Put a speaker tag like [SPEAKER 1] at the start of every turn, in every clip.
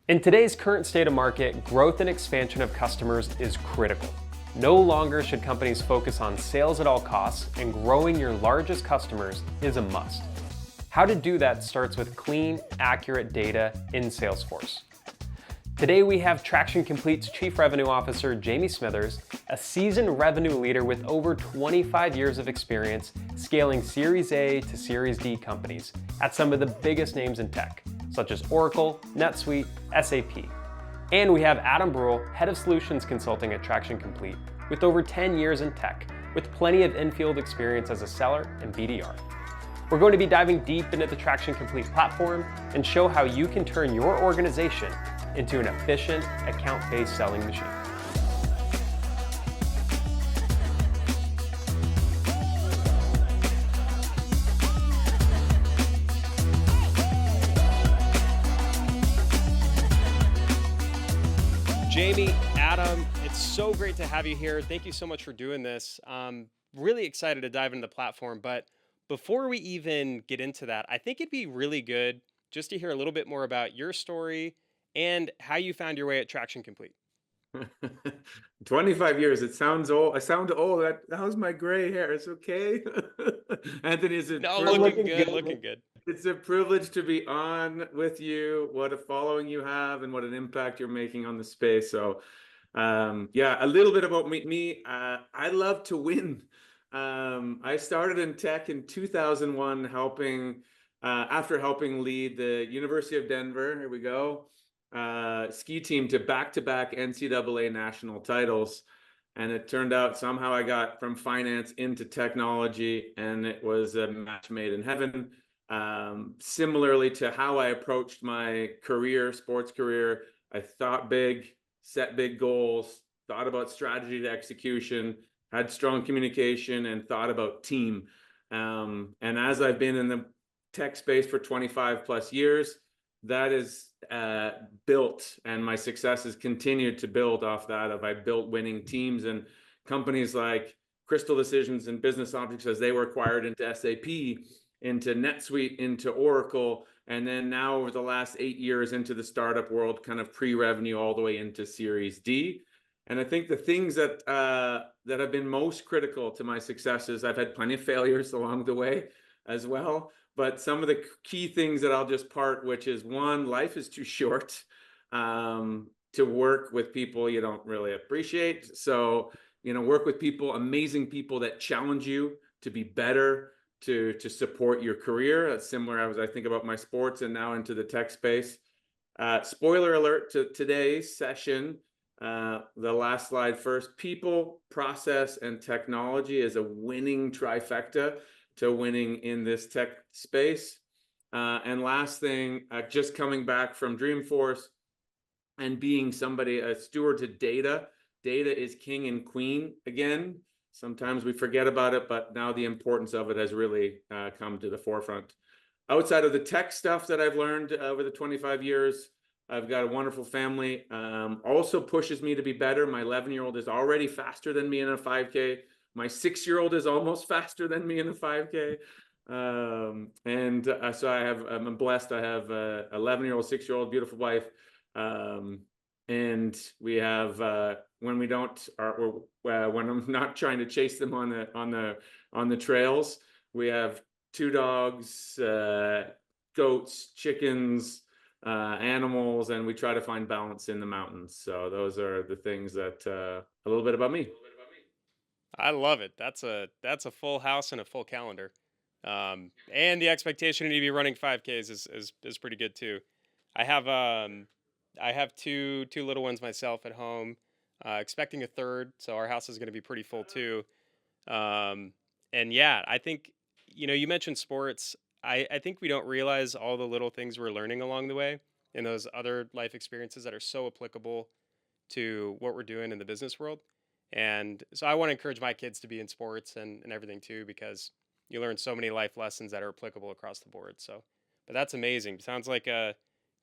[SPEAKER 1] In today's current state of market, growth and expansion of customers is critical. No longer should companies focus on sales at all costs, and growing your largest customers is a must. How to do that starts with clean, accurate data in Salesforce. Today we have Traction Complete's Chief Revenue Officer, Jamie Smithers, a seasoned revenue leader with over 25 years of experience scaling Series A to Series D companies at some of the biggest names in tech, such as Oracle, NetSuite, SAP. And we have Adam Brule, Head of Solutions Consulting at Traction Complete, with over 10 years in tech, with plenty of in-field experience as a seller and BDR. We're going to be diving deep into the Traction Complete platform and show how you can turn your organization into an efficient, account-based selling machine. Jamie, Adam, it's so great to have you here. Thank you so much for doing this. Really excited to dive into the platform, but before we even get into that, I think it'd be really good just to hear a little bit more about your story and how you found your way at Traction Complete.
[SPEAKER 2] 25 years. It sounds old. I sound old. That was my gray hair. It's okay. Anthony,
[SPEAKER 1] No, looking good, looking good.
[SPEAKER 2] it's a privilege to be on with you. What a following you have and what an impact you're making on the space. So, yeah, a little bit about me. I love to win. I started in tech in 2001, after helping lead the University of Denver. Here we go. Ski team to back-to-back NCAA national titles. And it turned out somehow I got from finance into technology, and it was a match made in heaven. Similarly to how I approached my career, sports career, I thought big, set big goals, thought about strategy to execution, had strong communication, and thought about team. And as I've been in the tech space for 25 plus years, that is built, and my success has continued to build off that. I built winning teams and companies like Crystal Decisions and Business Objects as they were acquired into SAP, into NetSuite, into Oracle, and then now over the last 8 years into the startup world, kind of pre-revenue all the way into Series D. And I think the things that have been most critical to my successes, I've had plenty of failures along the way as well. But some of the key things that I'll just part, which is one, life is too short to work with people you don't really appreciate. So, work with people, amazing people that challenge you to be better, to support your career. That's similar as I think about my sports and now into the tech space. Spoiler alert to today's session. The last slide first. People, process, and technology is a winning trifecta to winning in this tech space. And last thing, just coming back from Dreamforce and being a steward to data. Data is king and queen again. Sometimes we forget about it, but now the importance of it has really come to the forefront. Outside of the tech stuff that I've learned over the 25 years, I've got a wonderful family. Also pushes me to be better. My 11-year-old is already faster than me in a 5K. My 6-year-old is almost faster than me in a 5K. So I'm blessed. I have a 11-year-old, 6-year-old, beautiful wife. And we have, when I'm not trying to chase them on the trails, we have 2 dogs, goats, chickens, animals, and we try to find balance in the mountains. So those are the things that, a little bit about me.
[SPEAKER 1] I love it. That's a full house and a full calendar. And the expectation to be running 5Ks is pretty good too. I have two little ones myself at home, expecting a third, so our house is going to be pretty full too. And yeah, I think you mentioned sports. I think we don't realize all the little things we're learning along the way and those other life experiences that are so applicable to what we're doing in the business world. And so I want to encourage my kids to be in sports and everything too, because you learn so many life lessons that are applicable across the board. So, but that's amazing. Sounds like a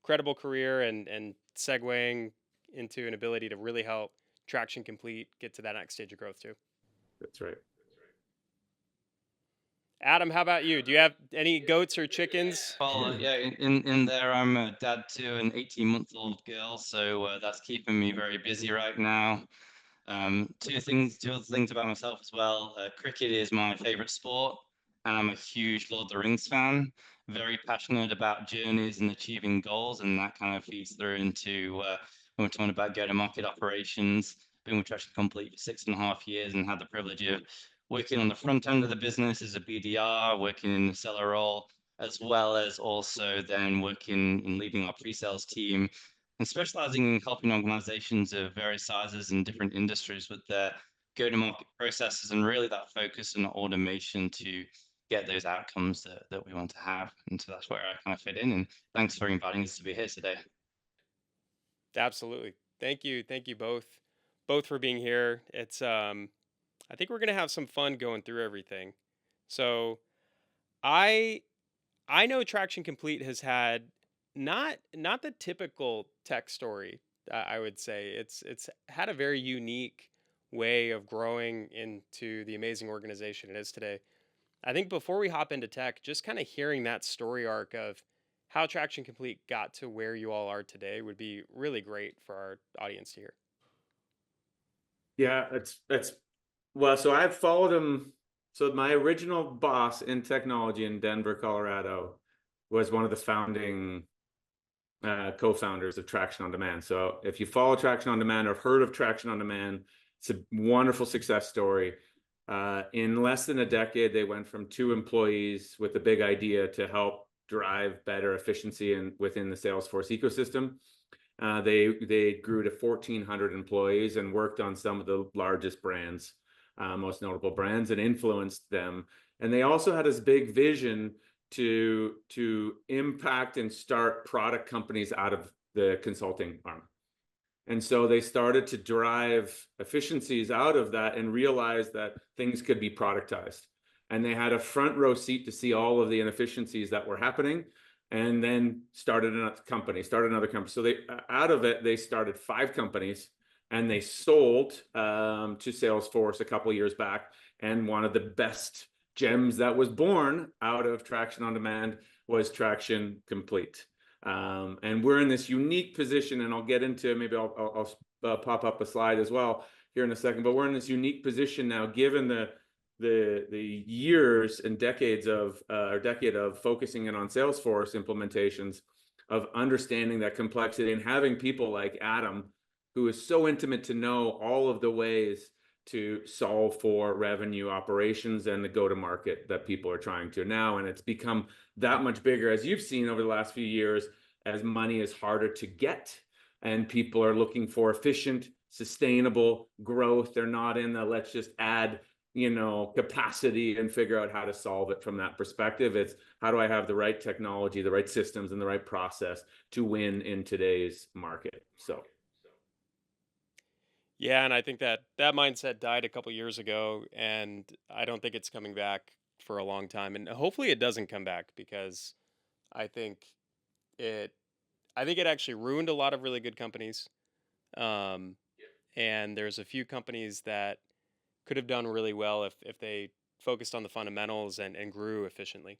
[SPEAKER 1] credible career and segueing into an ability to really help Traction Complete get to that next stage of growth too.
[SPEAKER 2] That's right.
[SPEAKER 1] Adam, how about you? Do you have any goats or chickens?
[SPEAKER 3] Well, yeah, in there, I'm a dad to an 18-month-old girl, so that's keeping me very busy right now. Two other things about myself as well. Cricket is my favorite sport, and I'm a huge Lord of the Rings fan. Very passionate about journeys and achieving goals, and that kind of feeds through into when we're talking about go-to-market operations. Been with Traction Complete for 6.5 years and had the privilege of working on the front end of the business as a BDR, working in the seller role, as well as also then working and leading our pre-sales team and specializing in helping organizations of various sizes and different industries with their go-to-market processes and really that focus on automation to get those outcomes that we want to have. And so that's where I kind of fit in. And thanks for inviting us to be here today.
[SPEAKER 1] Absolutely. Thank you both for being here. It's I think we're gonna have some fun going through everything. So I I know Traction Complete has had not the typical tech story. I would say it's had a very unique way of growing into the amazing organization it is today. I think before we hop into tech, just kind of hearing that story arc of how Traction Complete got to where you all are today would be really great for our audience to hear.
[SPEAKER 2] Yeah, it's well, so I've followed him. So my original boss in technology in Denver, Colorado, was one of the founding co-founders of Traction on Demand. So if you follow Traction on Demand or have heard of Traction on Demand, it's a wonderful success story. In less than a decade, they went from 2 employees with a big idea to help drive better efficiency within the Salesforce ecosystem. They grew to 1,400 employees and worked on some of the largest brands, most notable brands, and influenced them. And they also had this big vision to impact and start product companies out of the consulting arm. And so they started to drive efficiencies out of that and realized that things could be productized. And they had a front row seat to see all of the inefficiencies that were happening, and then started another company. So they out of it, they started 5 companies, and they sold to Salesforce a couple of years back. And one of the best gems that was born out of Traction on Demand was Traction Complete. And we're in this unique position, and I'll get into, maybe I'll pop up a slide as well here in a second, but we're in this unique position now, given the years and decades of or decade of focusing in on Salesforce implementations, of understanding that complexity and having people like Adam, who is so intimate to know all of the ways to solve for revenue operations and the go-to-market that people are trying to now. And it's become that much bigger, as you've seen over the last few years, as money is harder to get and people are looking for efficient, sustainable growth. They're not in the let's just add capacity and figure out how to solve it from that perspective. It's how do I have the right technology, the right systems, and the right process to win in today's market. So
[SPEAKER 1] Yeah, and I think that mindset died a couple years ago, and I don't think it's coming back for a long time. And hopefully, it doesn't come back because I think it I think it actually ruined a lot of really good companies. Um, and there's a few companies that could have done really well if they focused on the fundamentals and grew efficiently.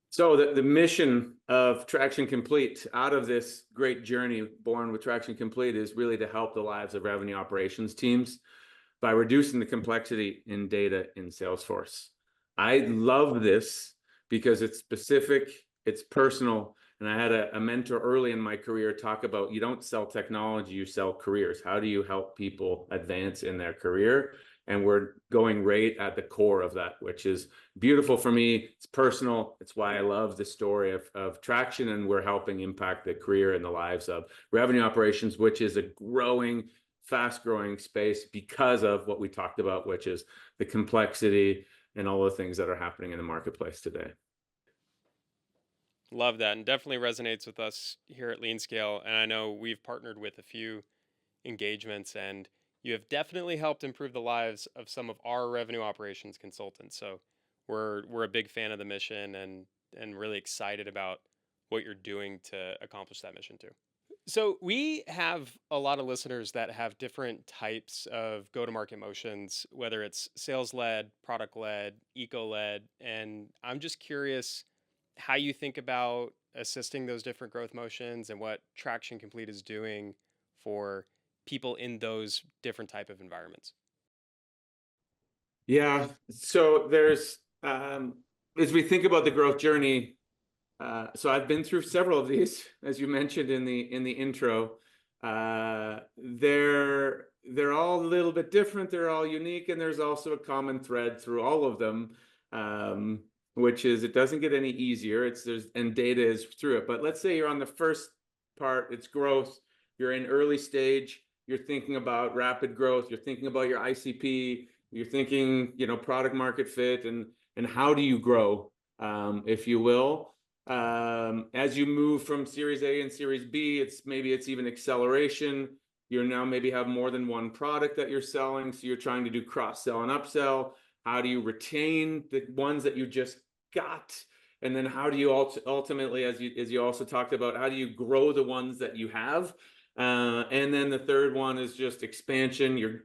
[SPEAKER 2] So the mission of Traction Complete, out of this great journey born with Traction Complete, is really to help the lives of revenue operations teams by reducing the complexity in data in Salesforce. I love this because it's specific, it's personal. And I had a mentor early in my career talk about, you don't sell technology, you sell careers. How do you help people advance in their career? And we're going right at the core of that, which is beautiful for me. It's personal. It's why I love the story of Traction, and we're helping impact the career and the lives of revenue operations, which is a growing, fast-growing space because of what we talked about, which is the complexity and all the things that are happening in the marketplace today.
[SPEAKER 1] Love that, and definitely resonates with us here at LeanScale. And I know we've partnered with a few engagements, and you have definitely helped improve the lives of some of our revenue operations consultants. So we're a big fan of the mission and really excited about what you're doing to accomplish that mission too. So we have a lot of listeners that have different types of go-to-market motions, whether it's sales-led, product-led, eco-led, and I'm just curious how you think about assisting those different growth motions and what Traction Complete is doing for people in those different type of environments.
[SPEAKER 2] Yeah. So there's as we think about the growth journey, so I've been through several of these, as you mentioned in the intro. They're all a little bit different. They're all unique, and there's also a common thread through all of them, um, which is it doesn't get any easier. And data is through it. But let's say you're on the first part, it's growth. You're in early stage. You're thinking about rapid growth. You're thinking about your ICP. You're thinking, product market fit, and how do you grow, if you will. As you move from Series A and Series B, it's even acceleration. You now maybe have more than one product that you're selling, so you're trying to do cross-sell and upsell. How do you retain the ones that you just got? And then how do you ultimately, as you also talked about, how do you grow the ones that you have? And then the third one is just expansion.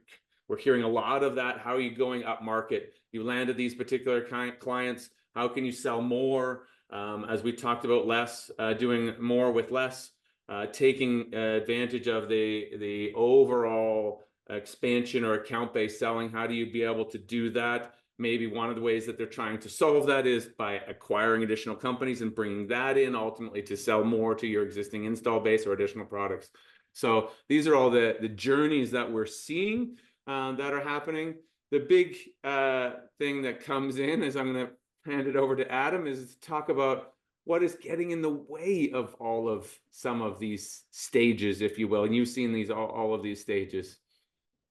[SPEAKER 2] We're hearing a lot of that. How are you going up market? You landed these particular clients. How can you sell more? As we talked about, doing more with less, taking advantage of the overall expansion or account-based selling. How do you be able to do that? Maybe one of the ways that they're trying to solve that is by acquiring additional companies and bringing that in ultimately to sell more to your existing install base or additional products. So these are all the journeys that we're seeing that are happening. The big thing that comes in, as I'm going to hand it over to Adam, is to talk about what is getting in the way of some of these stages, if you will. And you've seen all of these stages.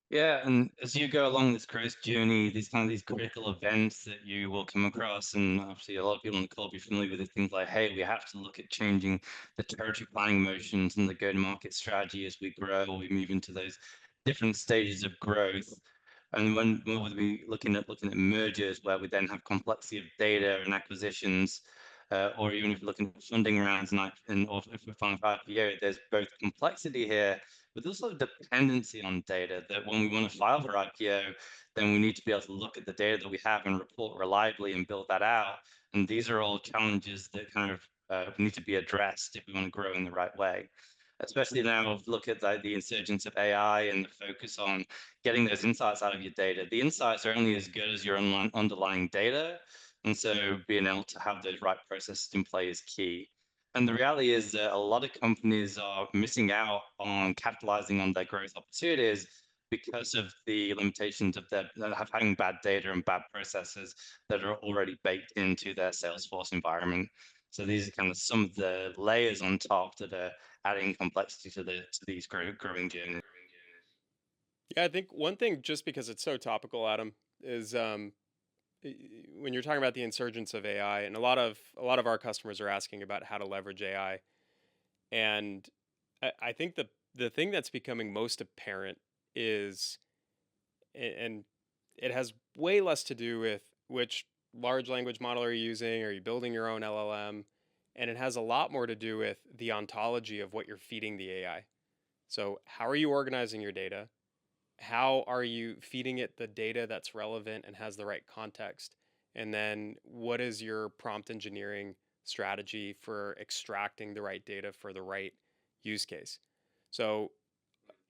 [SPEAKER 3] Yeah, and as you go along this growth journey, these critical events that you will come across, and obviously a lot of people on the call will be familiar with these things like, hey, we have to look at changing the territory planning motions and the go-to-market strategy as we grow, or we move into those different stages of growth. And when we'll be looking at mergers where we then have complexity of data and acquisitions, or even if you're looking at funding rounds or if we're filing for IPO, there's both complexity here, but there's also dependency on data that when we want to file for IPO, then we need to be able to look at the data that we have and report reliably and build that out. And these are all challenges that kind of need to be addressed if we want to grow in the right way. Especially now, look at the insurgence of AI and the focus on getting those insights out of your data. The insights are only as good as your underlying data. And so being able to have those right processes in play is key. And the reality is that a lot of companies are missing out on capitalizing on their growth opportunities because of the limitations of having bad data and bad processes that are already baked into their Salesforce environment. So these are kind of some of the layers on top that are adding complexity to these growing journeys.
[SPEAKER 1] Yeah, I think one thing, just because it's so topical, Adam, is when you're talking about the insurgence of AI, and a lot of our customers are asking about how to leverage AI, and I think the thing that's becoming most apparent is, and it has way less to do with which large language model are you using, are you building your own LLM, and it has a lot more to do with the ontology of what you're feeding the AI. So how are you organizing your data? How are you feeding it the data that's relevant and has the right context? And then what is your prompt engineering strategy for extracting the right data for the right use case? So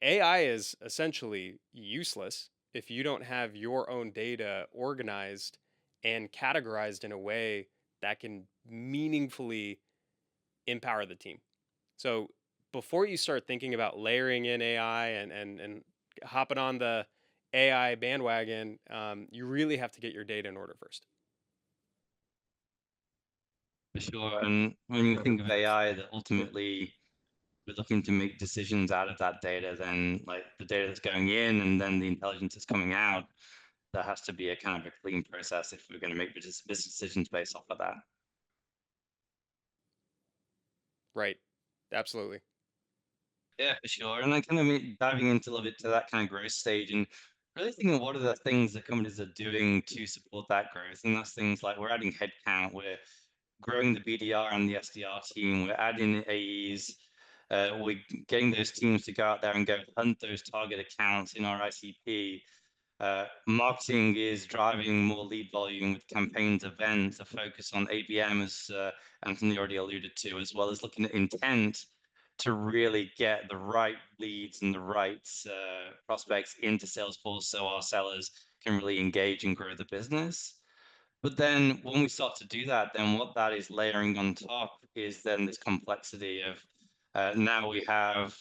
[SPEAKER 1] AI is essentially useless if you don't have your own data organized and categorized in a way that can meaningfully empower the team. So before you start thinking about layering in AI and hopping on the AI bandwagon, you really have to get your data in order first.
[SPEAKER 3] For sure. And when you think of AI, that ultimately we're looking to make decisions out of that data, then like the data that's going in and then the intelligence that's coming out, there has to be a kind of a clean process if we're going to make business decisions based off of that.
[SPEAKER 1] Right. Absolutely.
[SPEAKER 3] Yeah, for sure. And then kind of diving into a little bit to that kind of growth stage and really thinking what are the things that companies are doing to support that growth. And that's things like we're adding headcount, we're growing the BDR and the SDR team, we're adding AEs, we're getting those teams to go out there and go hunt those target accounts in our ICP. Marketing is driving more lead volume with campaigns, events, a focus on ABM, as Anthony already alluded to, as well as looking at intent to really get the right leads and the right prospects into Salesforce so our sellers can really engage and grow the business. But then when we start to do that, then what that is layering on top is then this complexity of now we have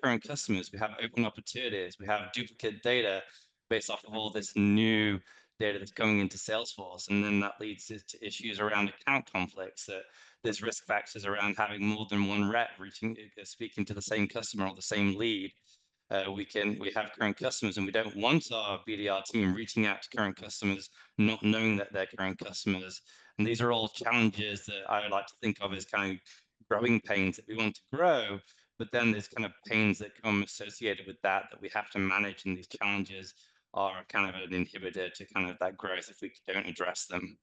[SPEAKER 3] current customers, we have open opportunities, we have duplicate data based off of all this new data that's coming into Salesforce, and then that leads to issues around account conflicts. That there's risk factors around having more than one rep speaking to the same customer or the same lead. We have current customers, and we don't want our BDR team reaching out to current customers not knowing that they're current customers. And these are all challenges that I would like to think of as kind of growing pains that we want to grow, but then there's kind of pains that come associated with that we have to manage, and these challenges are kind of an inhibitor to kind of that growth if we don't address them.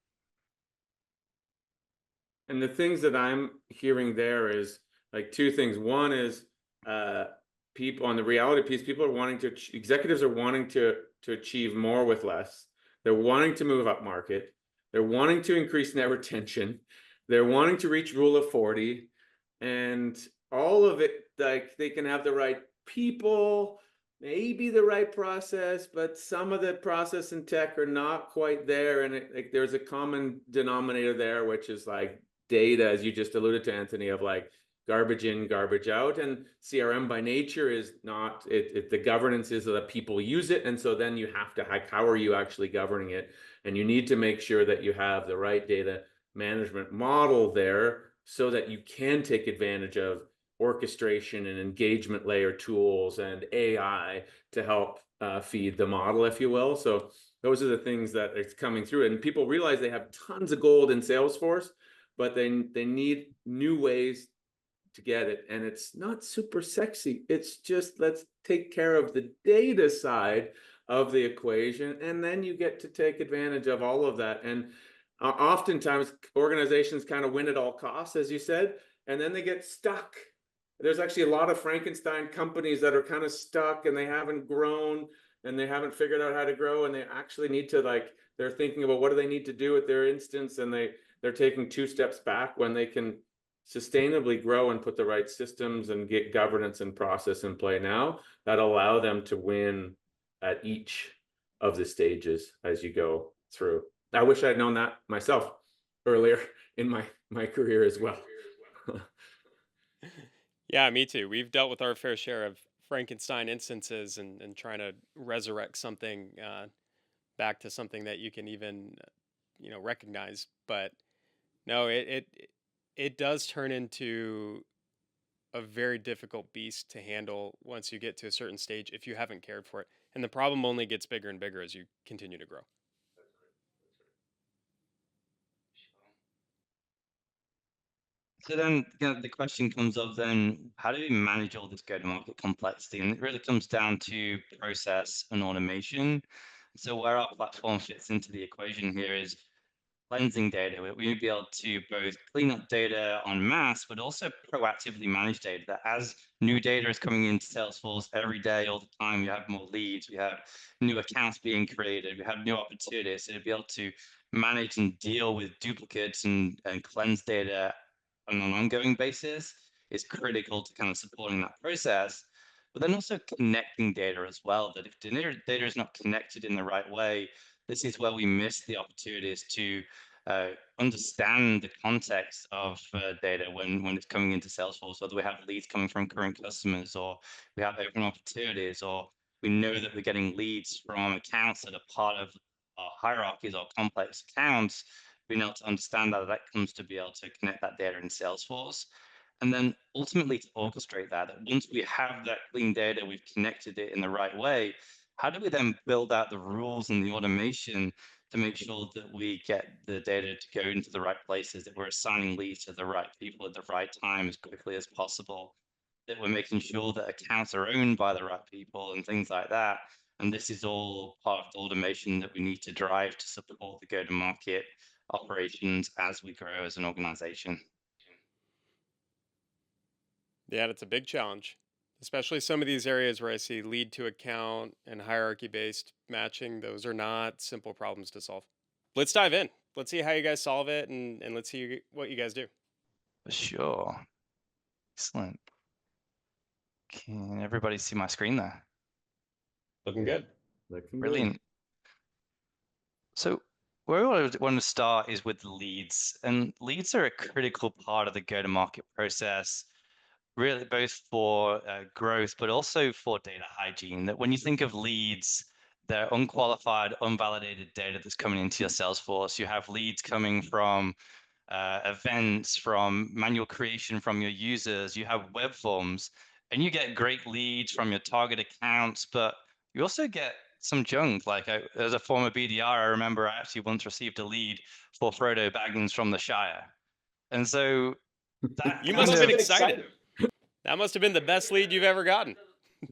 [SPEAKER 2] And the things that I'm hearing there is like two things. One is people on the reality piece, executives are wanting to achieve more with less. They're wanting to move up market. They're wanting to increase net retention. They're wanting to reach rule of 40, and all of it, like they can have the right people, maybe the right process, but some of the process and tech are not quite there. And like there's a common denominator there, which is like data, as you just alluded to, Anthony, of like garbage in, garbage out. And CRM by nature is not the governance is that people use it, and so then you have to, like, how are you actually governing it? And you need to make sure that you have the right data management model there so that you can take advantage of orchestration and engagement layer tools and AI to help feed the model, if you will. So those are the things that it's coming through, and people realize they have tons of gold in Salesforce, but they need new ways to get it. And it's not super sexy. It's just, let's take care of the data side of the equation, and then you get to take advantage of all of that. And oftentimes organizations kind of win at all costs, as you said, and then they get stuck. There's actually a lot of Frankenstein companies that are kind of stuck, and they haven't grown, and they haven't figured out how to grow, and they actually need to, like, they're thinking about what do they need to do with their instance, and they're taking 2 steps back when they can sustainably grow and put the right systems and get governance and process in play now that allow them to win at each of the stages as you go through. I wish I'd known that myself earlier in my career as well.
[SPEAKER 1] Yeah, me too. We've dealt with our fair share of Frankenstein instances and trying to resurrect something back to something that you can even, recognize. But no, it does turn into a very difficult beast to handle once you get to a certain stage if you haven't cared for it. And the problem only gets bigger and bigger as you continue to grow.
[SPEAKER 3] So then the question comes up then, how do we manage all this go-to-market complexity? And it really comes down to process and automation. So where our platform fits into the equation here is cleansing data. We would be able to both clean up data en masse, but also proactively manage data. That as new data is coming into Salesforce every day, all the time, we have more leads, we have new accounts being created, we have new opportunities. So to be able to manage and deal with duplicates and cleanse data on an ongoing basis is critical to kind of supporting that process. But then also connecting data as well, that if data is not connected in the right way, this is where we miss the opportunities to understand the context of data when it's coming into Salesforce, whether we have leads coming from current customers, or we have open opportunities, or we know that we're getting leads from accounts that are part of our hierarchies or complex accounts. Being able to understand that comes to be able to connect that data in Salesforce. And then ultimately to orchestrate that once we have that clean data, we've connected it in the right way. How do we then build out the rules and the automation to make sure that we get the data to go into the right places, that we're assigning leads to the right people at the right time as quickly as possible, that we're making sure that accounts are owned by the right people and things like that. And this is all part of the automation that we need to drive to support the go-to-market operations as we grow as an organization.
[SPEAKER 1] Yeah, it's a big challenge, especially some of these areas where I see lead to account and hierarchy based matching. Those are not simple problems to solve. Let's dive in. Let's see how you guys solve it, and let's see what you guys do.
[SPEAKER 3] For sure. Excellent. Can everybody see my screen there?
[SPEAKER 1] Looking good.
[SPEAKER 2] Looking good.
[SPEAKER 3] Brilliant. So where I want to start is with leads, and leads are a critical part of the go-to-market process, really both for growth, but also for data hygiene. That when you think of leads, they're unqualified, unvalidated data that's coming into your Salesforce. You have leads coming from events, from manual creation from your users. You have web forms, and you get great leads from your target accounts, but you also get some junk. Like as a former BDR, I remember I actually once received a lead for Frodo Baggins from the Shire. And so that
[SPEAKER 1] You
[SPEAKER 3] kind
[SPEAKER 1] must have been
[SPEAKER 3] of
[SPEAKER 1] excited. That must have been the best lead you've ever gotten.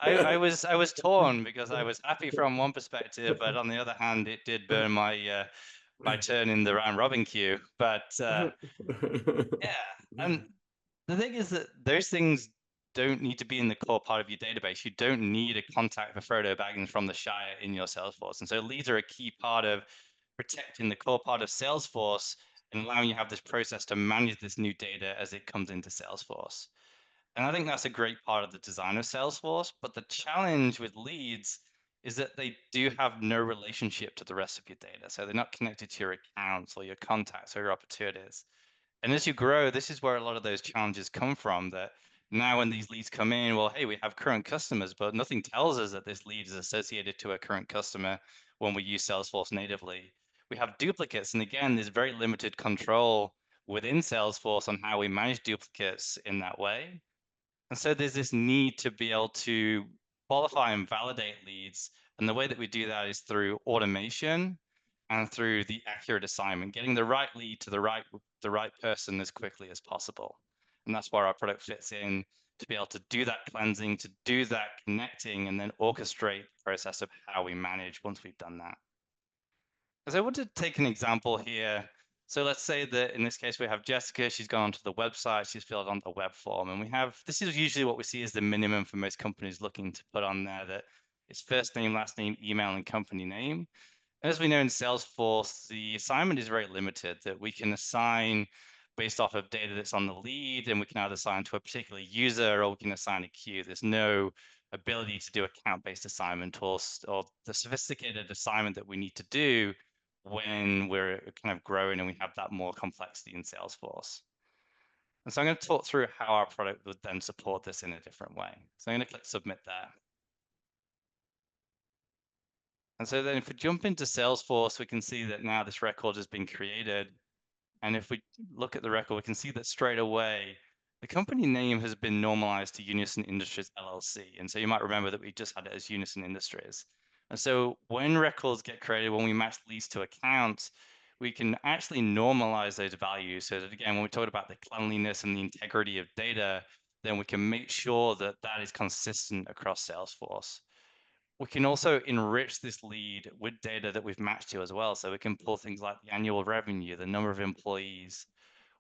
[SPEAKER 3] I was torn because I was happy from one perspective, but on the other hand, it did burn my turn in the round robin queue. But yeah, and the thing is that those things don't need to be in the core part of your database. You don't need a contact for Frodo Baggins from the Shire in your Salesforce. And so leads are a key part of protecting the core part of Salesforce and allowing you to have this process to manage this new data as it comes into Salesforce. And I think that's a great part of the design of Salesforce. But the challenge with leads is that they do have no relationship to the rest of your data. So they're not connected to your accounts or your contacts or your opportunities. And as you grow, this is where a lot of those challenges come from. That now when these leads come in, well, hey, we have current customers, but nothing tells us that this lead is associated to a current customer when we use Salesforce natively. We have duplicates. And again, there's very limited control within Salesforce on how we manage duplicates in that way. And so there's this need to be able to qualify and validate leads. And the way that we do that is through automation and through the accurate assignment, getting the right lead to the right person as quickly as possible. And that's where our product fits in to be able to do that cleansing, to do that connecting, and then orchestrate the process of how we manage once we've done that. So I want to take an example here. So let's say that in this case, we have Jessica, she's gone onto the website, she's filled on the web form, and we have, this is usually what we see as the minimum for most companies looking to put on there, that it's first name, last name, email, and company name. As we know in Salesforce, the assignment is very limited, that we can assign based off of data that's on the lead, and we can either assign to a particular user or we can assign a queue. There's no ability to do account-based assignment or the sophisticated assignment that we need to do when we're kind of growing and we have that more complexity in Salesforce. And so I'm going to talk through how our product would then support this in a different way. So I'm going to click submit there. And so then if we jump into Salesforce, we can see that now this record has been created. And if we look at the record, we can see that straight away, the company name has been normalized to Unison Industries LLC. And so you might remember that we just had it as Unison Industries. And so when records get created, when we match leads to accounts, we can actually normalize those values so that, again, when we talk about the cleanliness and the integrity of data, then we can make sure that that is consistent across Salesforce. We can also enrich this lead with data that we've matched to as well. So we can pull things like the annual revenue, the number of employees.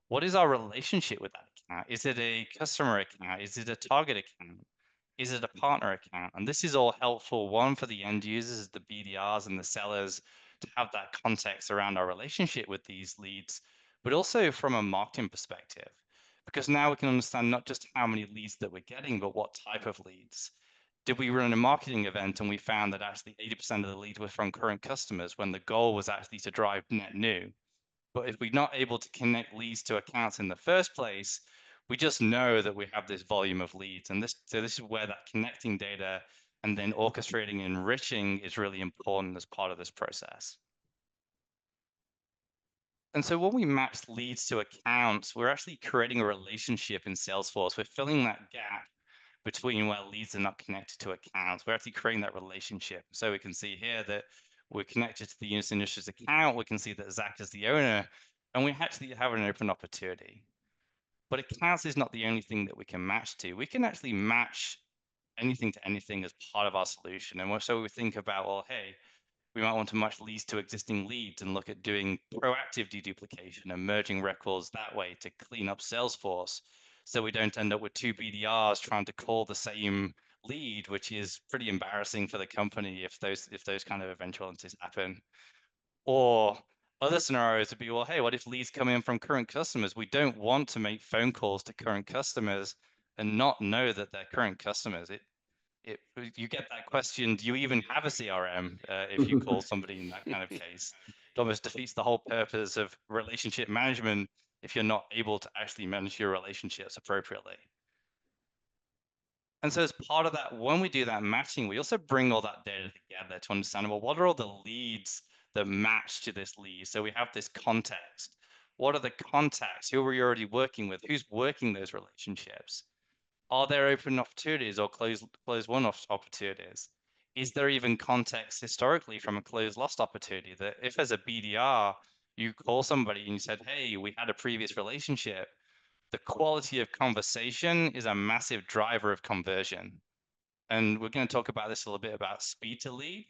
[SPEAKER 3] What is our relationship with that account? Is it a customer account? Is it a target account? Is it a partner account? And this is all helpful, one, for the end users, the BDRs and the sellers, to have that context around our relationship with these leads, but also from a marketing perspective, because now we can understand not just how many leads that we're getting, but what type of leads. Did we run a marketing event and we found that actually 80% of the leads were from current customers when the goal was actually to drive net new? But if we're not able to connect leads to accounts in the first place, we just know that we have this volume of leads. And this is where that connecting data and then orchestrating and enriching is really important as part of this process. And so when we match leads to accounts, we're actually creating a relationship in Salesforce. We're filling that gap between where leads are not connected to accounts. We're actually creating that relationship. So we can see here that we're connected to the Unison Industries account. We can see that Zach is the owner, and we actually have an open opportunity. But accounts is not the only thing that we can match to. We can actually match anything to anything as part of our solution. And so we think about, well, hey, we might want to match leads to existing leads and look at doing proactive deduplication and merging records that way to clean up Salesforce. so we don't end up with two BDRs trying to call the same lead, which is pretty embarrassing for the company if those kind of eventualities happen. Or other scenarios would be, well, hey, what if leads come in from current customers? We don't want to make phone calls to current customers and not know that they're current customers. You get that question, do you even have a CRM if you call somebody in that kind of case? It almost defeats the whole purpose of relationship management if you're not able to actually manage your relationships appropriately. And so as part of that, when we do that matching, we also bring all that data together to understand, well, what are all the leads that match to this lead? So we have this context. What are the contacts? Who are we already working with? Who's working those relationships? Are there open opportunities or closed won opportunities? Is there even context historically from a closed lost opportunity that if as a BDR, you call somebody and you said, hey, we had a previous relationship, the quality of conversation is a massive driver of conversion. And we're going to talk about this a little bit about speed to lead.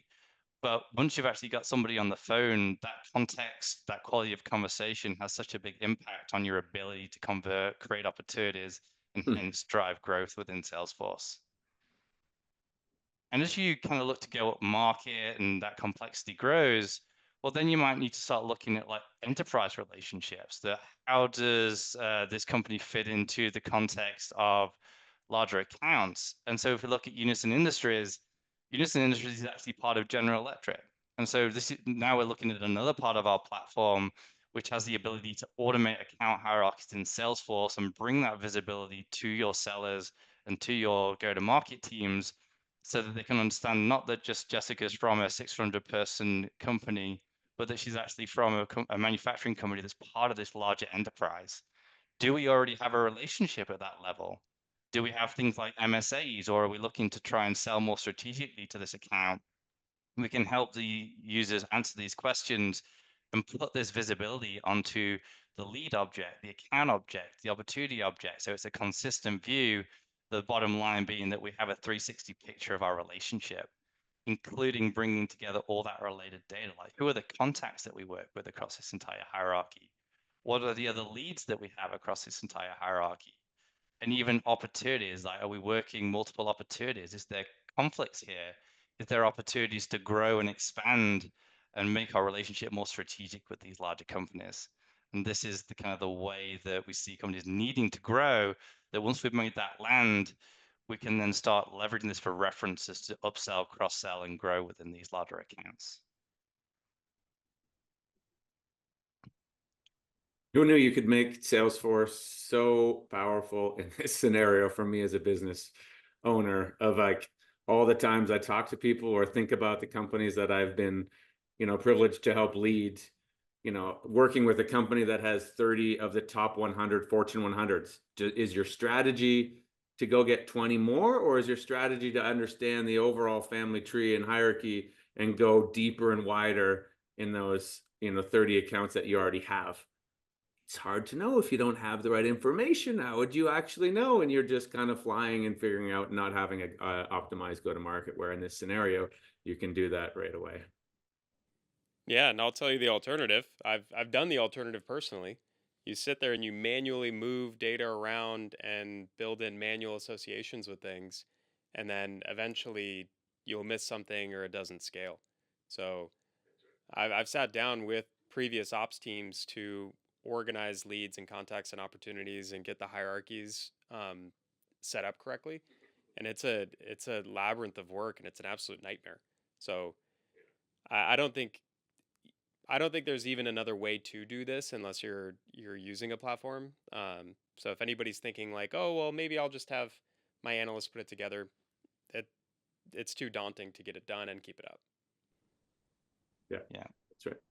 [SPEAKER 3] But once you've actually got somebody on the phone, that context, that quality of conversation has such a big impact on your ability to convert, create opportunities, and hence drive growth within Salesforce. And as you kind of look to go up market and that complexity grows, well, then you might need to start looking at like enterprise relationships. How does this company fit into the context of larger accounts? And so if we look at Unison Industries is actually part of General Electric. And so now we're looking at another part of our platform, which has the ability to automate account hierarchies in Salesforce and bring that visibility to your sellers and to your go-to-market teams so that they can understand not that just Jessica's from a 600-person company, but that she's actually from a manufacturing company that's part of this larger enterprise. Do we already have a relationship at that level? Do we have things like MSAs, or are we looking to try and sell more strategically to this account? We can help the users answer these questions and put this visibility onto the lead object, the account object, the opportunity object. So it's a consistent view, the bottom line being that we have a 360 picture of our relationship, including bringing together all that related data, like who are the contacts that we work with across this entire hierarchy? What are the other leads that we have across this entire hierarchy? And even opportunities, like are we working multiple opportunities? Is there conflicts here? Is there opportunities to grow and expand and make our relationship more strategic with these larger companies? And this is the kind of the way that we see companies needing to grow, that once we've made that land, we can then start leveraging this for references to upsell, cross-sell, and grow within these larger accounts.
[SPEAKER 2] Who knew you could make Salesforce so powerful in this scenario for me as a business owner, of like all the times I talk to people or think about the companies that I've been, privileged to help lead, working with a company that has 30 of the top 100 Fortune 100s. Is your strategy to go get 20 more, or is your strategy to understand the overall family tree and hierarchy and go deeper and wider in those, 30 accounts that you already have? It's hard to know if you don't have the right information. How would you actually know? And you're just kind of flying and figuring out, not having a optimized go-to-market, where in this scenario, you can do that right away.
[SPEAKER 1] Yeah, and I'll tell you the alternative. I've done the alternative personally. You sit there and you manually move data around and build in manual associations with things, and then eventually you'll miss something or it doesn't scale. So I've sat down with previous ops teams to organize leads and contacts and opportunities and get the hierarchies set up correctly. And it's a labyrinth of work, and it's an absolute nightmare. So I don't think there's even another way to do this unless you're using a platform. So if anybody's thinking like, oh well, maybe I'll just have my analysts put it together, it's too daunting to get it done and keep it up.
[SPEAKER 2] Yeah,
[SPEAKER 3] Yeah.
[SPEAKER 2] that's right.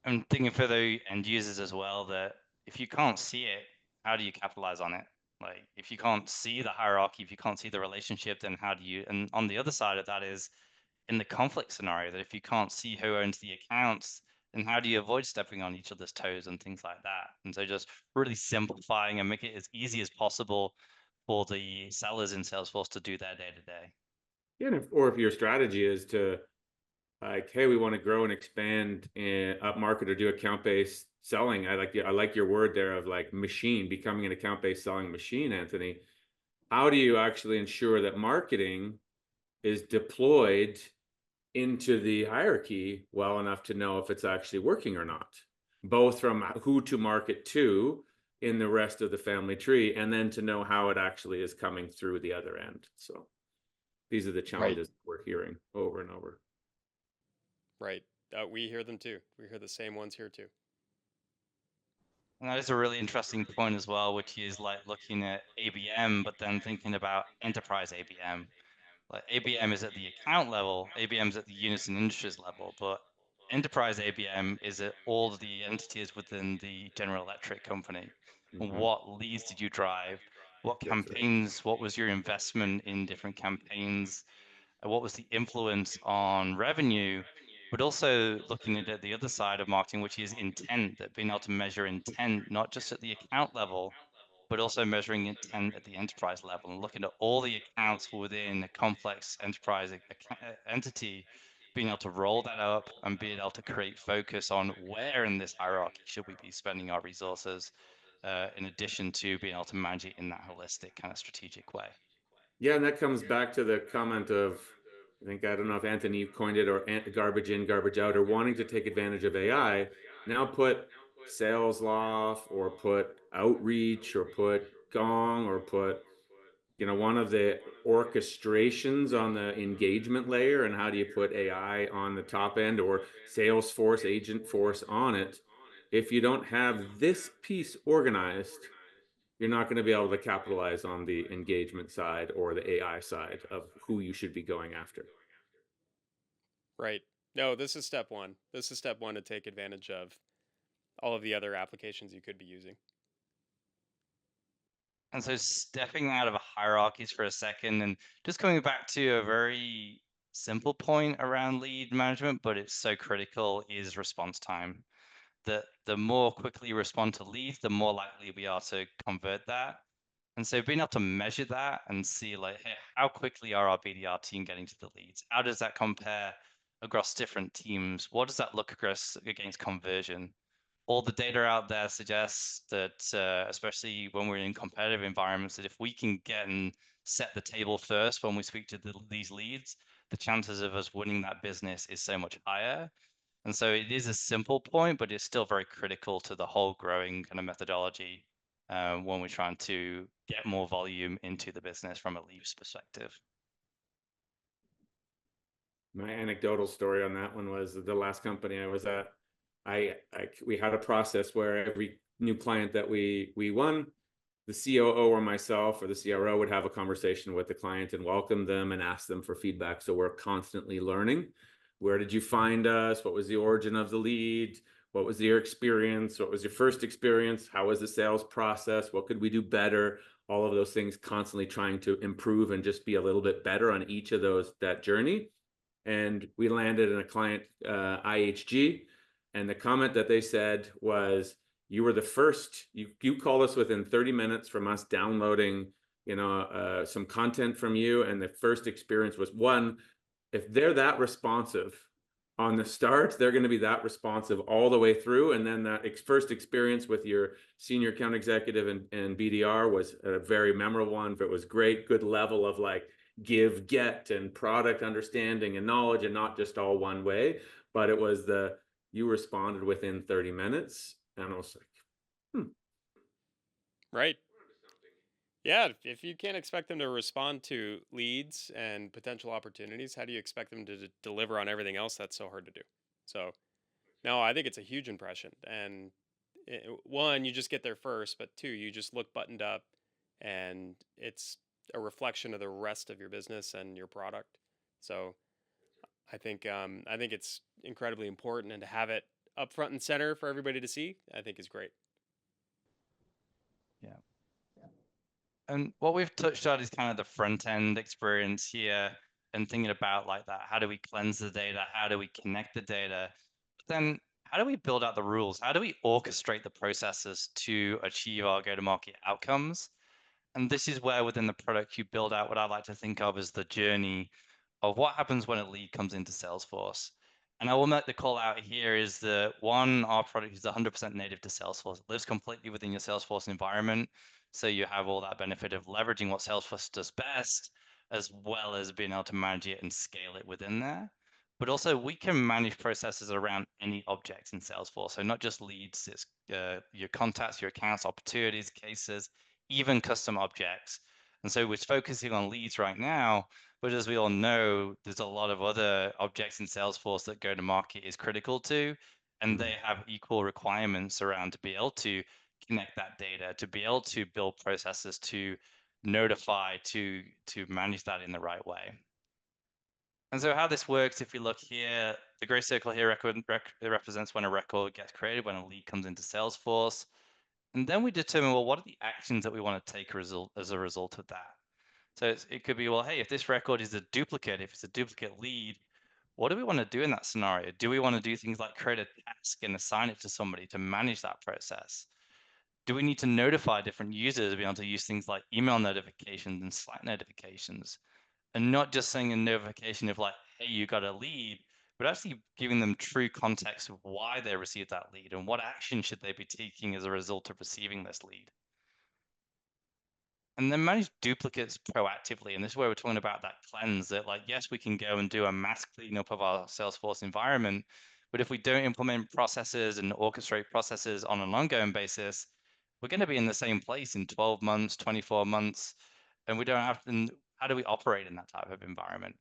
[SPEAKER 3] I'm thinking for the end users as well, that if you can't see it, how do you capitalize on it? Like if you can't see the hierarchy, if you can't see the relationship, then how do you, and on the other side of that is in the conflict scenario, that if you can't see who owns the accounts, then how do you avoid stepping on each other's toes and things like that? And so just really simplifying and make it as easy as possible for the sellers in Salesforce to do their day to day.
[SPEAKER 2] Yeah, or if your strategy is to, like, hey, we want to grow and expand up market or do account-based selling. I like your word there of like machine, becoming an account-based selling machine, Anthony. How do you actually ensure that marketing is deployed into the hierarchy well enough to know if it's actually working or not, both from who to market to in the rest of the family tree, and then to know how it actually is coming through the other end? So these are the
[SPEAKER 1] Right.
[SPEAKER 2] challenges we're hearing over and over.
[SPEAKER 1] Right. We hear them too. We hear the same ones here too.
[SPEAKER 3] And that is a really interesting point as well, which is like looking at ABM, but then thinking about enterprise ABM. Like ABM is at the account level, ABM is at the units and industries level, but enterprise ABM is at all of the entities within the General Electric company.
[SPEAKER 2] Mhm.
[SPEAKER 3] What leads did you drive? What
[SPEAKER 2] That's right.
[SPEAKER 3] campaigns? What was your investment in different campaigns? What was the influence on revenue? But also looking at the other side of marketing, which is intent, that being able to measure intent, not just at the account level, but also measuring intent at the enterprise level and looking at all the accounts within a complex enterprise entity, being able to roll that up and being able to create focus on where in this hierarchy should we be spending our resources, in addition to being able to manage it in that holistic kind of strategic way.
[SPEAKER 2] Yeah, and that comes back to the comment of, I don't know if Anthony coined it, or garbage in, garbage out, or wanting to take advantage of AI. Now put Salesloft or put Outreach or put Gong or put, one of the orchestrations on the engagement layer, and how do you put AI on the top end, or Salesforce, Agentforce on it? If you don't have this piece organized, you're not going to be able to capitalize on the engagement side or the AI side of who you should be going after.
[SPEAKER 1] Right. No, this is step one. This is step one to take advantage of all of the other applications you could be using.
[SPEAKER 3] And so stepping out of hierarchies for a second and just coming back to a very simple point around lead management, but it's so critical, is response time. That the more quickly you respond to leads, the more likely we are to convert that. And so being able to measure that and see like, hey, how quickly are our BDR team getting to the leads? How does that compare across different teams? What does that look across against conversion? All the data out there suggests that, especially when we're in competitive environments, that if we can get and set the table first when we speak to these leads, the chances of us winning that business is so much higher. And so it is a simple point, but it's still very critical to the whole growing kind of methodology, when we're trying to get more volume into the business from a leads perspective.
[SPEAKER 2] My anecdotal story on that one was the last company I was at. We had a process where every new client that we won, the COO or myself or the CRO would have a conversation with the client and welcome them and ask them for feedback. So we're constantly learning. Where did you find us? What was the origin of the lead? What was your experience? What was your first experience? How was the sales process? What could we do better? All of those things, constantly trying to improve and just be a little bit better on each of that journey. And we landed in a client, IHG, and the comment that they said was, you were the first, you called us within 30 minutes from us downloading some content from you, and the first experience was, one, if they're that responsive on the start, they're going to be that responsive all the way through. And then that first experience with your senior account executive and BDR was a very memorable one. It was great, good level of like give, get, and product understanding and knowledge, and not just all one way. But it was you responded within 30 minutes. And I was like,
[SPEAKER 1] Right. Yeah. If you can't expect them to respond to leads and potential opportunities, how do you expect them to deliver on everything else that's so hard to do? So, no, I think it's a huge impression. And one, you just get there first, but two, you just look buttoned up, and it's a reflection of the rest of your business and your product. So, I think it's incredibly important, and to have it up front and center for everybody to see, I think is great.
[SPEAKER 3] Yeah. And what we've touched on is kind of the front end experience here and thinking about like that. How do we cleanse the data? How do we connect the data? But then how do we build out the rules? How do we orchestrate the processes to achieve our go-to-market outcomes? And this is where within the product you build out what I like to think of as the journey of what happens when a lead comes into Salesforce. And I will make the call out here is that one, our product is 100% native to Salesforce. It lives completely within your Salesforce environment. So you have all that benefit of leveraging what Salesforce does best, as well as being able to manage it and scale it within there. But also we can manage processes around any objects in Salesforce. So not just leads, it's your contacts, your accounts, opportunities, cases, even custom objects. And so we're focusing on leads right now, but as we all know, there's a lot of other objects in Salesforce that go to market is critical to, and they have equal requirements around to be able to connect that data, to be able to build processes to notify, to manage that in the right way. And so how this works, if you look here, the gray circle here it represents when a record gets created, when a lead comes into Salesforce. And then we determine, well, what are the actions that we want to take as a result of that? So it could be, well, hey, if this record is a duplicate, if it's a duplicate lead, what do we want to do in that scenario? Do we want to do things like create a task and assign it to somebody to manage that process? Do we need to notify different users, be able to use things like email notifications and Slack notifications, and not just sending a notification of like, hey, you got a lead, but actually giving them true context of why they received that lead and what action should they be taking as a result of receiving this lead. And then manage duplicates proactively. And this is where we're talking about that cleanse that, like, yes, we can go and do a mass cleanup of our Salesforce environment, but if we don't implement processes and orchestrate processes on an ongoing basis, we're going to be in the same place in 12 months, 24 months, and we don't have to. How do we operate in that type of environment?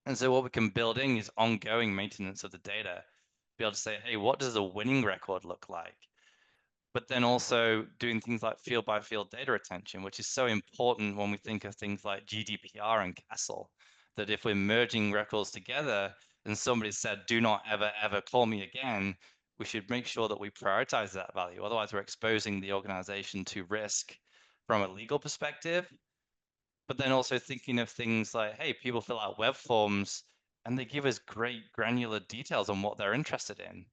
[SPEAKER 3] And so what we can build in is ongoing maintenance of the data. Be able to say, hey, what does a winning record look like? But then also doing things like field by field data retention, which is so important when we think of things like GDPR and Castle, that if we're merging records together and somebody said, do not ever, ever call me again, we should make sure that we prioritize that value. Otherwise, we're exposing the organization to risk from a legal perspective. But then also thinking of things like, hey, people fill out web forms and they give us great granular details on what they're interested in.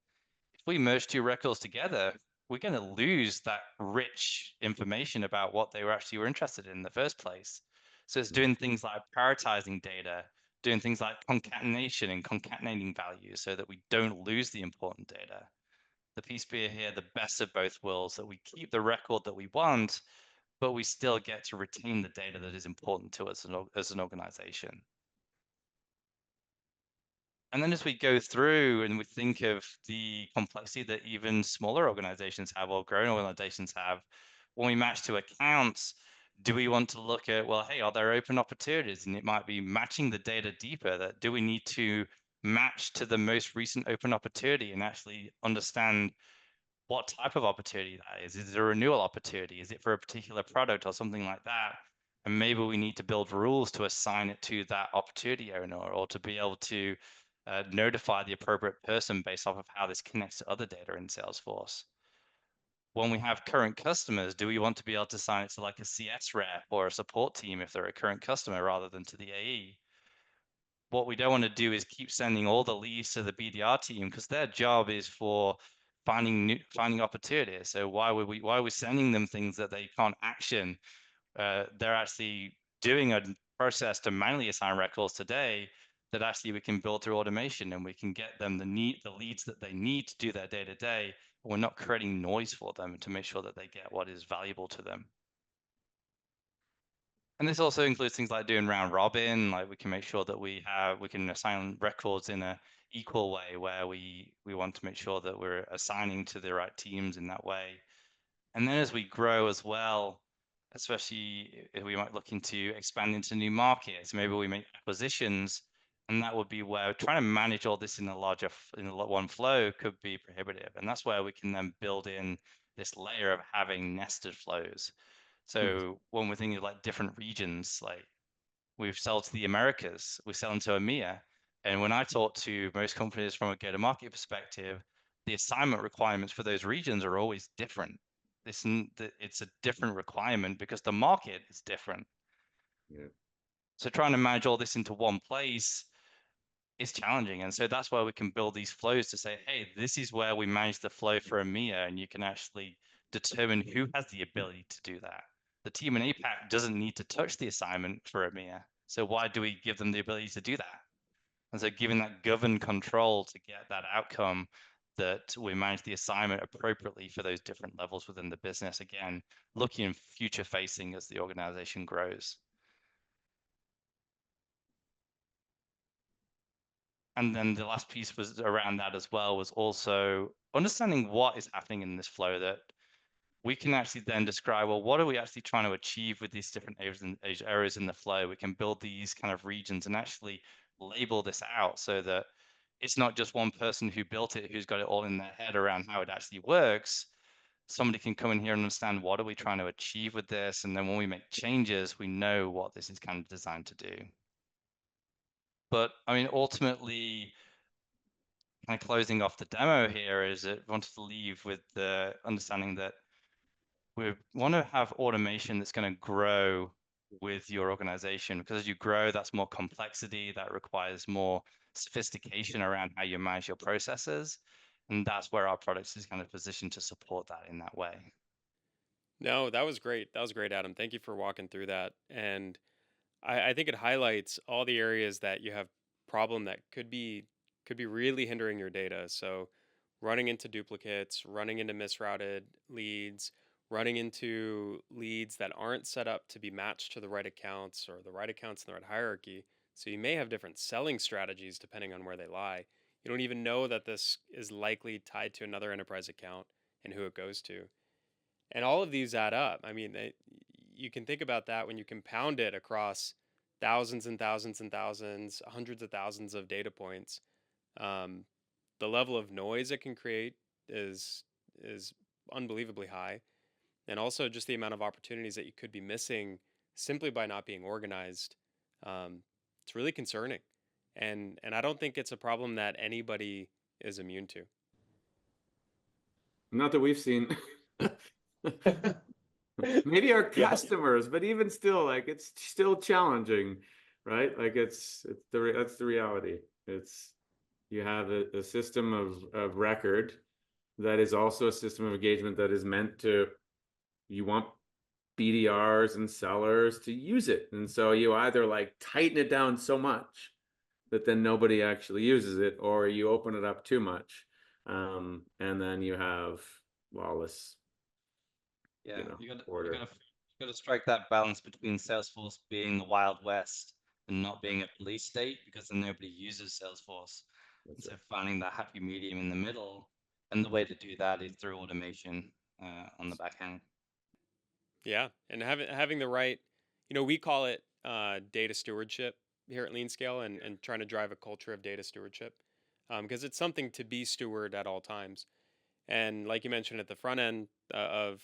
[SPEAKER 3] If we merge two records together, we're going to lose that rich information about what they were interested in the first place. So it's doing things like prioritizing data, doing things like concatenation and concatenating values so that we don't lose the important data. The piece being here, the best of both worlds, that we keep the record that we want, but we still get to retain the data that is important to us as an organization. And then as we go through and we think of the complexity that even smaller organizations have or growing organizations have, when we match to accounts, do we want to look at, well, hey, are there open opportunities? And it might be matching the data deeper. That do we need to match to the most recent open opportunity and actually understand what type of opportunity that is? Is it a renewal opportunity? Is it for a particular product or something like that? And maybe we need to build rules to assign it to that opportunity owner or to be able to notify the appropriate person based off of how this connects to other data in Salesforce. When we have current customers, do we want to be able to assign it to like a CS rep or a support team if they're a current customer rather than to the AE? What we don't want to do is keep sending all the leads to the BDR team because their job is for finding opportunities. So why are we sending them things that they can't action? They're actually doing a process to manually assign records today that actually we can build through automation and we can get them the leads that they need to do their day to day. We're not creating noise for them to make sure that they get what is valuable to them. And this also includes things like doing round robin, like we can make sure that we can assign records in a equal way where we want to make sure that we're assigning to the right teams in that way. And then as we grow as well, especially if we might look into expand into new markets, maybe we make acquisitions, and that would be where trying to manage all this in one flow could be prohibitive. And that's where we can then build in this layer of having nested flows. So when we're thinking of like different regions, like we sell to the Americas, we sell into EMEA. And when I talk to most companies from a go-to-market perspective, the assignment requirements for those regions are always different. It's a different requirement because the market is different.
[SPEAKER 2] Yeah.
[SPEAKER 3] So trying to manage all this into one place is challenging. And so that's why we can build these flows to say, hey, this is where we manage the flow for EMEA, and you can actually determine who has the ability to do that. The team in APAC doesn't need to touch the assignment for EMEA. So why do we give them the ability to do that? And so given that governed control to get that outcome, that we manage the assignment appropriately for those different levels within the business, again, looking future facing as the organization grows. And then the last piece was around that as well, was also understanding what is happening in this flow, that we can actually then describe, well, what are we actually trying to achieve with these different areas in the flow? We can build these kind of regions and actually label this out so that it's not just one person who built it, who's got it all in their head around how it actually works. Somebody can come in here and understand, what are we trying to achieve with this? And then when we make changes, we know what this is kind of designed to do. But I mean, ultimately, kind of closing off the demo here, is that I wanted to leave with the understanding that we want to have automation that's going to grow with your organization, because as you grow, that's more complexity, that requires more sophistication around how you manage your processes. And that's where our products is kind of positioned to support that in that way.
[SPEAKER 1] No, that was great. That was great, Adam. Thank you for walking through that. And I think it highlights all the areas that you have problem that could be really hindering your data. So running into duplicates, running into misrouted leads, running into leads that aren't set up to be matched to the right accounts or the right accounts in the right hierarchy. So you may have different selling strategies depending on where they lie. You don't even know that this is likely tied to another enterprise account and who it goes to. And all of these add up. I mean, you can think about that when you compound it across thousands and thousands and thousands, hundreds of thousands of data points. Um, the level of noise it can create is unbelievably high, and also just the amount of opportunities that you could be missing simply by not being organized. Um, it's really concerning, and I don't think it's a problem that anybody is immune to.
[SPEAKER 2] Not that we've seen. Maybe our
[SPEAKER 1] Yeah.
[SPEAKER 2] customers, but even still, like, it's still challenging, right? Like, that's the reality. It's, you have a system of record that is also a system of engagement that is meant to, you want BDRs and sellers to use it. And so you either like tighten it down so much that then nobody actually uses it, or you open it up too much. And then you have lawless,
[SPEAKER 3] Yeah,
[SPEAKER 2] order.
[SPEAKER 3] you got to strike that balance between Salesforce being the Wild West and not being a police state, because then nobody uses Salesforce. And so finding that happy medium in the middle, and the way to do that is through automation on the back end.
[SPEAKER 1] Yeah, and having the right, we call it data stewardship here at LeanScale, and trying to drive a culture of data stewardship, because it's something to be steward at all times. And like you mentioned at the front end of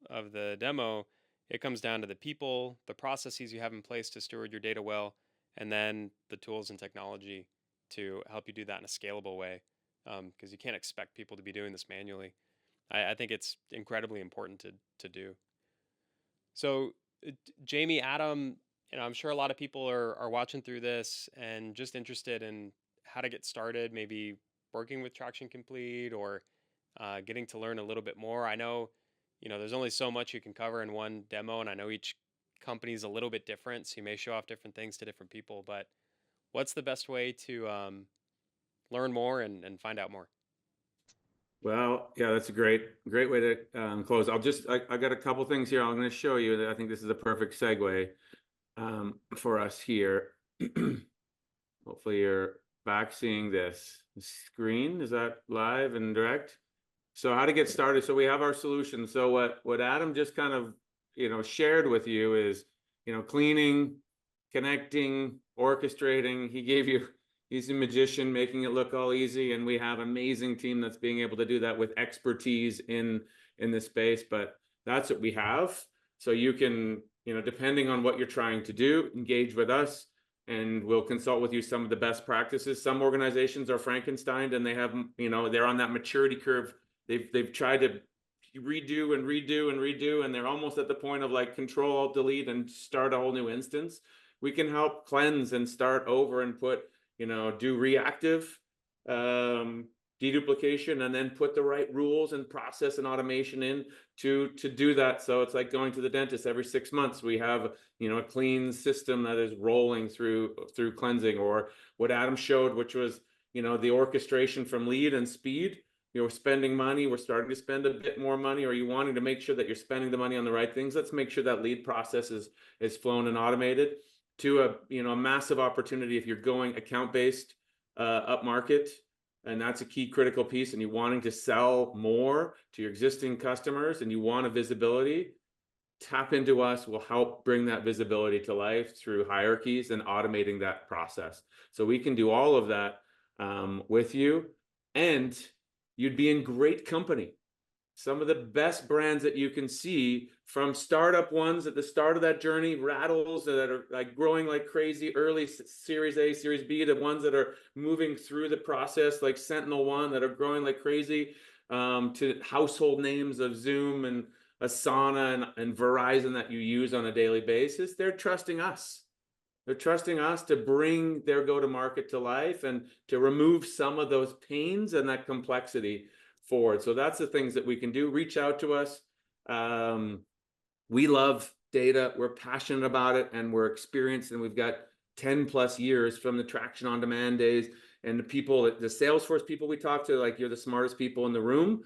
[SPEAKER 1] the demo, it comes down to the people, the processes you have in place to steward your data well, and then the tools and technology to help you do that in a scalable way, because you can't expect people to be doing this manually. I think it's incredibly important to do. So, Jamie, Adam, I'm sure a lot of people are watching through this and just interested in how to get started, maybe working with Traction Complete, or getting to learn a little bit more. I know, there's only so much you can cover in one demo, and I know each company is a little bit different, so you may show off different things to different people. But what's the best way to learn more and find out more?
[SPEAKER 2] Well, yeah, that's a great way to close. I got a couple things here I'm going to show you that I think this is a perfect segue for us here. Hopefully you're back seeing this screen. Is that live and direct? So how to get started. So we have our solution. So what Adam just kind of, shared with you is, cleaning, connecting, orchestrating. He's a magician, making it look all easy. And we have an amazing team that's being able to do that with expertise in this space. But that's what we have. So you can, depending on what you're trying to do, engage with us, and we'll consult with you some of the best practices. Some organizations are Frankenstein, and they have, they're on that maturity curve. They've tried to redo and redo and redo, and they're almost at the point of like Control Alt Delete and start a whole new instance. We can help cleanse and start over and put, do reactive deduplication, and then put the right rules and process and automation in to do that. So it's like going to the dentist every 6 months. We have, you know, a clean system that is rolling through cleansing, or what Adam showed, which was, you know, the orchestration from lead and speed. You're spending money, we're starting to spend a bit more money, or you wanting to make sure that you're spending the money on the right things. Let's make sure that lead process is flown and automated. To a, you know, a massive opportunity if you're going account based up market, and that's a key critical piece, and you wanting to sell more to your existing customers and you want a visibility, tap into us. We'll help bring that visibility to life through hierarchies and automating that process. So we can do all of that with you, and you'd be in great company. Some of the best brands that you can see, from startup ones at the start of that journey, rattles that are like growing like crazy, early Series A, Series B, to ones that are moving through the process like Sentinel One that are growing like crazy, to household names of Zoom and Asana and Verizon that you use on a daily basis. They're trusting us. They're trusting us to bring their go-to-market to life and to remove some of those pains and that complexity forward. So that's the things that we can do. Reach out to us. We love data. We're passionate about it, and we're experienced, and we've got 10 plus years from the traction on demand days. And the people, the Salesforce people we talk to, like, you're the smartest people in the room,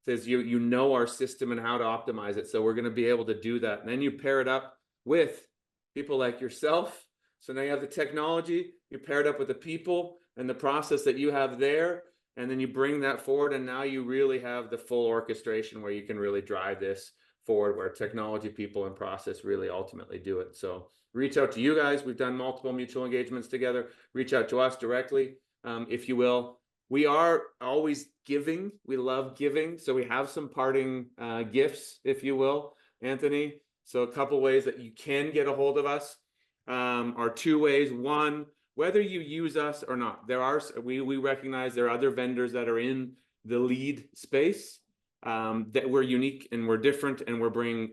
[SPEAKER 2] says you know our system and how to optimize it. So we're going to be able to do that. And then you pair it up with people like yourself. So now you have the technology, you pair it up with the people and the process that you have there, and then you bring that forward, and now you really have the full orchestration where you can really drive this forward, where technology, people, and process really ultimately do it. So reach out to you guys. We've done multiple mutual engagements together. Reach out to us directly, if you will. We are always giving. We love giving. So we have some parting gifts, if you will, Anthony. So a couple ways that you can get a hold of us are two ways. One, whether you use us or not, we recognize there are other vendors that are in the lead space, that we're unique and we're different, and we're bringing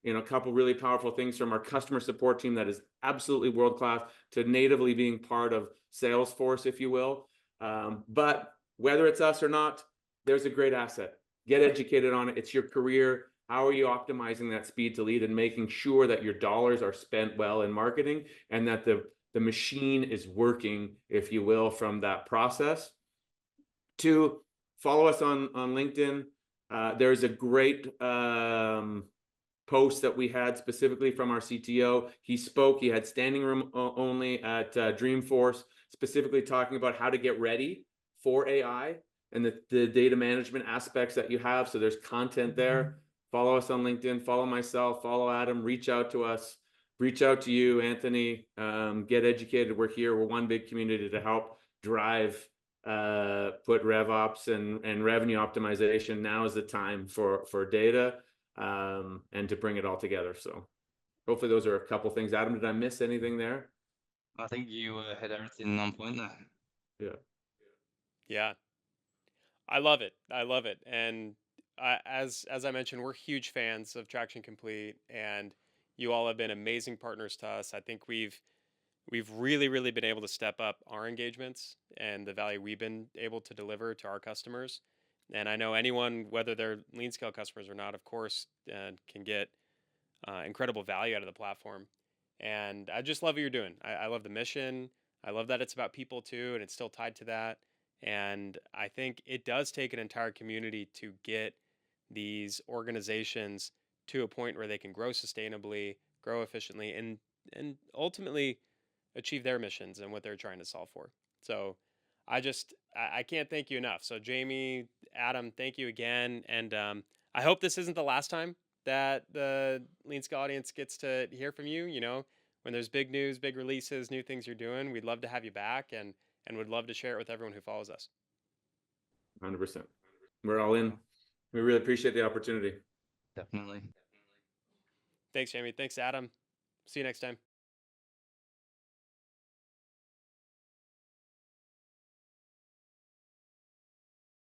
[SPEAKER 2] a couple really powerful things from our customer support team that is absolutely world-class, to natively being part of Salesforce, if you will. But whether it's us or not, there's a great asset. Get educated on it. It's your career. How are you optimizing that speed to lead and making sure that your dollars are spent well in marketing, and that the machine is working, if you will, from that process? Two, follow us on LinkedIn. There's a great post that we had specifically from our CTO. He spoke, he had standing room only at Dreamforce, specifically talking about how to get ready for AI and the data management aspects that you have. So there's content there. Follow us on LinkedIn, follow myself, follow Adam, reach out to us, reach out to you, Anthony. Get educated. We're here. We're one big community to help drive, put RevOps and revenue optimization. Now is the time for data, and to bring it all together. So hopefully those are a couple things. Adam, did I miss anything there?
[SPEAKER 3] I think you had everything on point there.
[SPEAKER 2] Yeah.
[SPEAKER 1] Yeah. I love it. I love it. And as I mentioned, we're huge fans of Traction Complete, and you all have been amazing partners to us. I think we've really been able to step up our engagements and the value we've been able to deliver to our customers. And I know anyone, whether they're LeanScale customers or not, of course, can get incredible value out of the platform. And I just love what you're doing. I love the mission. I love that it's about people too, and it's still tied to that. And I think it does take an entire community to get these organizations to a point where they can grow sustainably, grow efficiently, and ultimately achieve their missions and what they're trying to solve for. So I can't thank you enough. So Jamie, Adam, thank you again. And I hope this isn't the last time that the LeanScale audience gets to hear from you. You know, when there's big news, big releases, new things you're doing, we'd love to have you back, and would love to share it with everyone who follows us.
[SPEAKER 2] 100%. We're all in. We really appreciate the opportunity.
[SPEAKER 3] Definitely.
[SPEAKER 1] Thanks, Jamie. Thanks, Adam. See you next time.